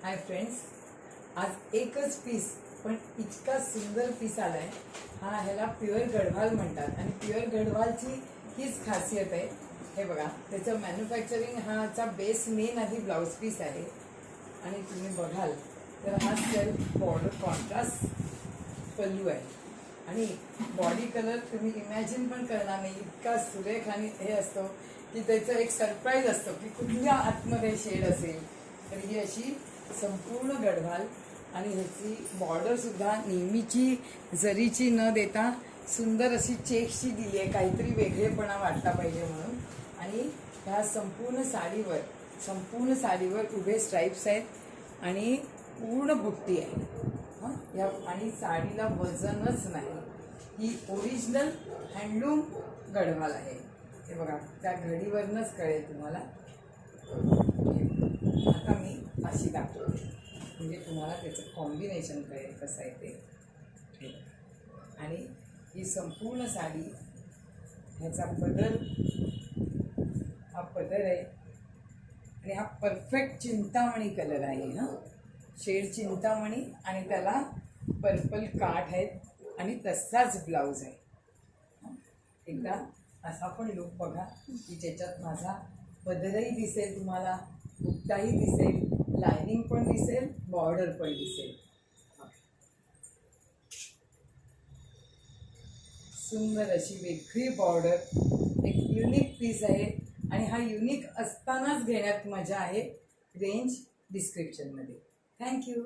Hi friends, आज एकच piece पण इतका सुंदर पीस आलाय। ह्याला प्युअर गढवाल म्हणतात आणि प्युअर गढवालची हीच खासियत आहे। हे बघा, त्याचं मॅन्युफॅक्चरिंग ह्याचा बेस मेन आधी ब्लाउज पीस आहे आणि तुम्ही बघाल तर हा सेल्फ बॉर्डर कॉन्ट्रास्ट पल्लू आहे आणि बॉडी कलर तुम्ही इमॅजिन पण करणार नाही, इतका सुरेख आणि हे असतो की त्याचं एक सरप्राईज असतो की कुठल्या आतमध्ये शेड असेल। तर ही अशी संपूर्ण गढवाल आणि ह्याची बॉर्डर सुद्धा नेहमीची जरीची न देता सुंदर अशी चेक्सची दिली आहे, काहीतरी वेगळेपणा वाटला पाहिजे म्हणून। आणि ह्या संपूर्ण साडीवर उभे स्ट्राइप्स आहेत आणि पूर्ण बुट्टी आहे। या आणि साडीला वजनच नाही, ही ओरिजिनल हँडलूम गढवाल आहे। हे बघा, त्या घडीवरनंच कळेल तुम्हाला। आता मी अशी दाखवते म्हणजे तुम्हाला त्याचं कॉम्बिनेशन कळेल कसं आहे ते। आणि ही संपूर्ण साडी, ह्याचा पदर, हा पदर आहे आणि हा परफेक्ट चिंतामणी कलर आहे। शेड चिंतामणी आणि त्याला पर्पल काठ आहेत आणि तसाच ब्लाऊज आहे। एकदा असा पण लुक बघा की ज्याच्यात माझा पदरही दिसेल, तुम्हाला बुट्टाही दिसेल, लायनिंग पण दिसेल, बॉर्डर पण दिसेल। सुंदर अशी वेगळी बॉर्डर, एक युनिक पीस आहे आणि हा युनिक असतानाच घेण्यात मजा आहे। रेंज डिस्क्रिप्शनमध्ये। थँक्यू।